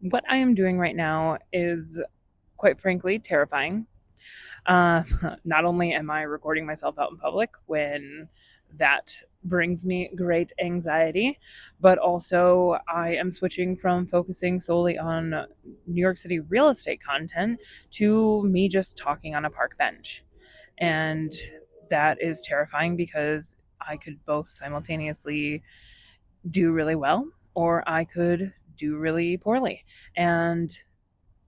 What I am doing right now is, quite frankly, terrifying. Not only am I recording myself out in public when that brings me great anxiety, but also I am switching from focusing solely on New York City real estate content to me just talking on a park bench. And that is terrifying because I could both simultaneously do really well or I could do really poorly. And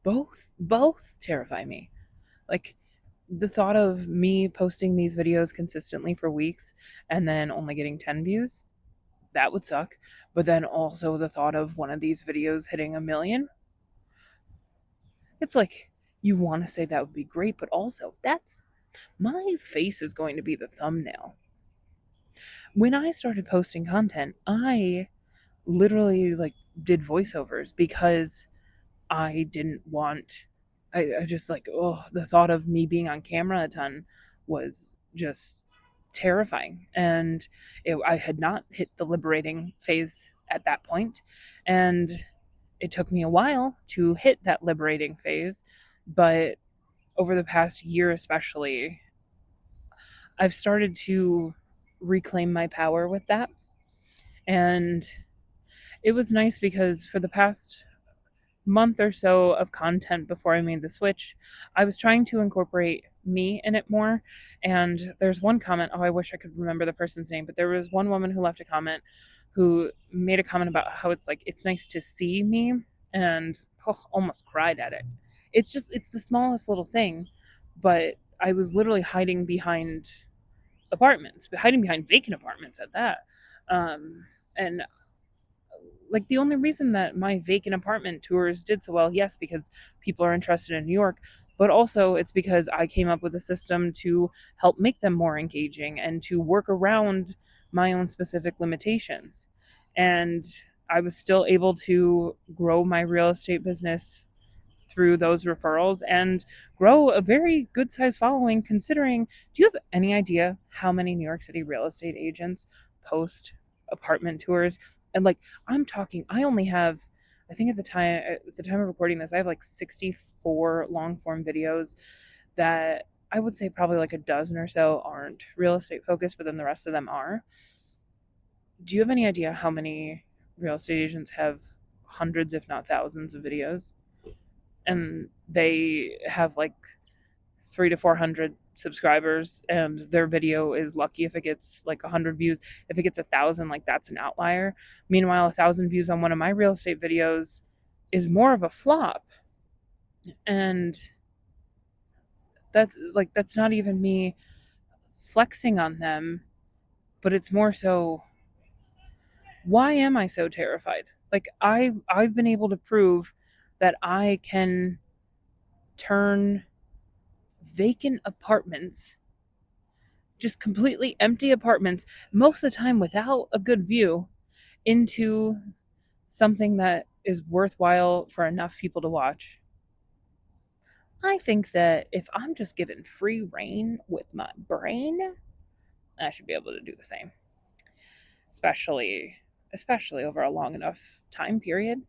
both terrify me. Like the thought of me posting these videos consistently for weeks and then only getting 10 views, that would suck. But then also the thought of one of these videos hitting a million, it's like you want to say that would be great, but also that's my face is going to be the thumbnail. When I started posting content, I literally did voiceovers because I didn't want. I just the thought of me being on camera a ton was just terrifying, and I had not hit the liberating phase at that point, and it took me a while to hit that liberating phase, but over the past year especially, I've started to reclaim my power with that, and it was nice because for the past month or so of content before I made the switch, I was trying to incorporate me in it more. And there's one comment, oh, I wish I could remember the person's name, but there was one woman who left a comment who made a comment about how it's nice to see me, and almost cried at it. It's the smallest little thing, but I was literally hiding behind vacant apartments at that. And the only reason that my vacant apartment tours did so well, yes, because people are interested in New York, but also it's because I came up with a system to help make them more engaging and to work around my own specific limitations. And I was still able to grow my real estate business through those referrals and grow a very good sized following considering. Do you have any idea how many New York City real estate agents post apartment tours? And I'm talking, I only have, I think at the time of recording this, I have 64 long form videos that I would say probably a dozen or so aren't real estate focused, but then the rest of them are. Do you have any idea how many real estate agents have hundreds, if not thousands, of videos? And they have three to 400 subscribers, and their video is lucky if it gets 100 views. If it gets 1,000, that's an outlier. Meanwhile, 1,000 views on one of my real estate videos is more of a flop. And that's not even me flexing on them, but it's more so, why am I so terrified? I've been able to prove that I can turn vacant apartments, just completely empty apartments, most of the time without a good view, into something that is worthwhile for enough people to watch. I think that if I'm just given free reign with my brain, I should be able to do the same. Especially over a long enough time period.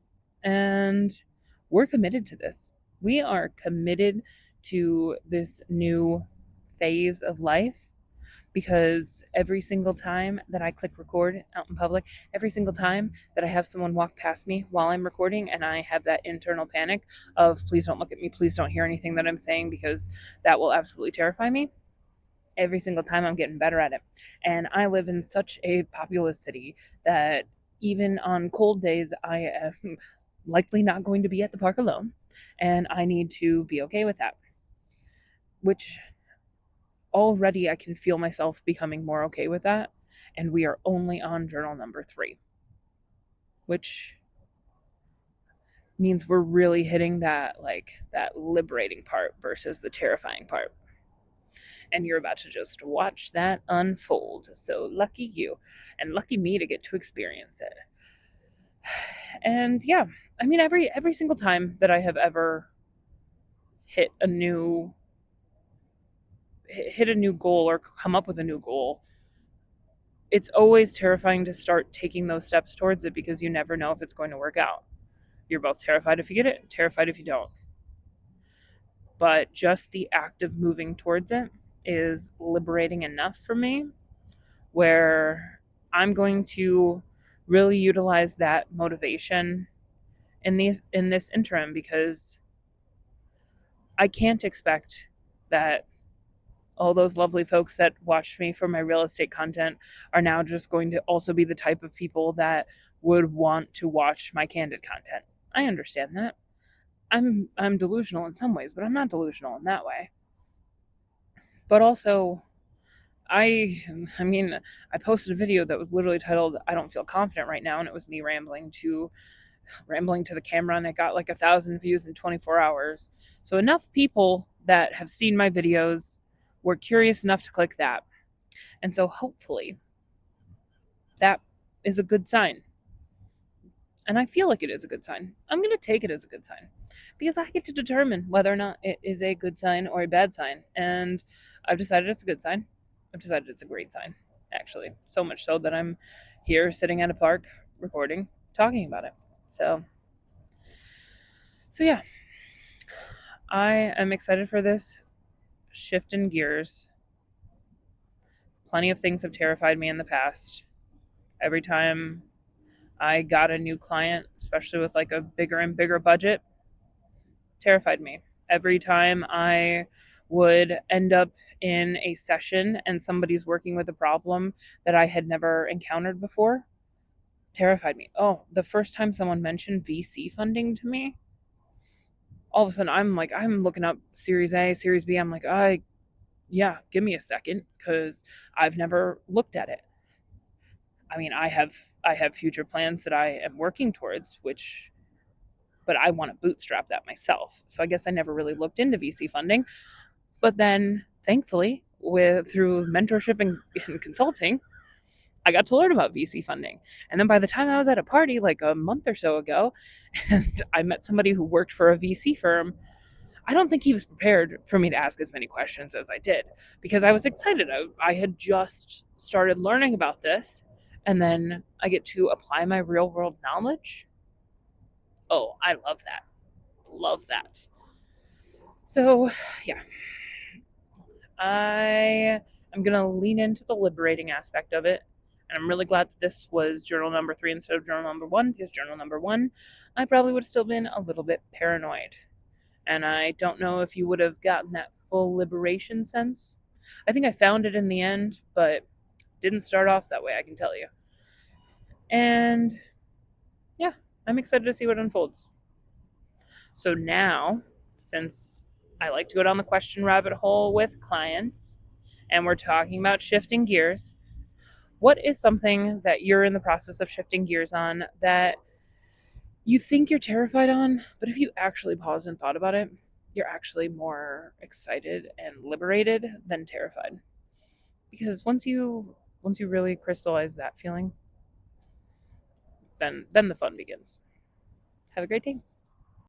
And we're committed to this. We are committed to this new phase of life because every single time that I click record out in public, every single time that I have someone walk past me while I'm recording and I have that internal panic of please don't look at me, please don't hear anything that I'm saying because that will absolutely terrify me. Every single time I'm getting better at it. And I live in such a populous city that even on cold days, I am likely not going to be at the park alone. And I need to be okay with that, which already I can feel myself becoming more okay with that. And we are only on journal number 3, which means we're really hitting that liberating part versus the terrifying part. And you're about to just watch that unfold. So lucky you, and lucky me to get to experience it. And yeah, I mean, every single time that I have ever hit a new hit a new goal or come up with a new goal, it's always terrifying to start taking those steps towards it because you never know if it's going to work out. You're both terrified if you get it, terrified if you don't. But just the act of moving towards it is liberating enough for me where I'm going to really utilize that motivation in this interim, because I can't expect that all those lovely folks that watched me for my real estate content are now just going to also be the type of people that would want to watch my candid content. I understand that. I'm delusional in some ways, but I'm not delusional in that way. But also, I I mean, I posted a video that was literally titled "I don't feel confident right now," and it was me rambling to the camera, and it got like 1,000 views in 24 hours. So enough people that have seen my videos were curious enough to click that. And so hopefully that is a good sign. And I feel like it is a good sign. I'm going to take it as a good sign because I get to determine whether or not it is a good sign or a bad sign. And I've decided it's a good sign. I've decided it's a great sign, actually. So much so that I'm here sitting at a park recording, talking about it. So yeah, I am excited for this shift in gears. Plenty of things have terrified me in the past. Every time I got a new client, especially with like a bigger and bigger budget, terrified me. Every time I would end up in a session and somebody's working with a problem that I had never encountered before, terrified me. Oh, the first time someone mentioned VC funding to me, all of a sudden I'm looking up Series A, Series B. I'm like, yeah, give me a second because I've never looked at it. I mean, I have future plans that I am working towards, which but I want to bootstrap that myself. So I guess I never really looked into VC funding. But then thankfully, with through mentorship and consulting, I got to learn about VC funding. And then by the time I was at a party like a month or so ago, and I met somebody who worked for a VC firm, I don't think he was prepared for me to ask as many questions as I did because I was excited. I had just started learning about this, and then I get to apply my real world knowledge. Oh, I love that. Love that. So, yeah, I am going to lean into the liberating aspect of it. And I'm really glad that this was journal number 3 instead of journal number 1, because journal number 1, I probably would have still been a little bit paranoid. And I don't know if you would have gotten that full liberation sense. I think I found it in the end, but didn't start off that way, I can tell you. And yeah, I'm excited to see what unfolds. So now, since I like to go down the question rabbit hole with clients and we're talking about shifting gears, what is something that you're in the process of shifting gears on that you think you're terrified on, but if you actually paused and thought about it, you're actually more excited and liberated than terrified? Because once you really crystallize that feeling, then the fun begins. Have a great day.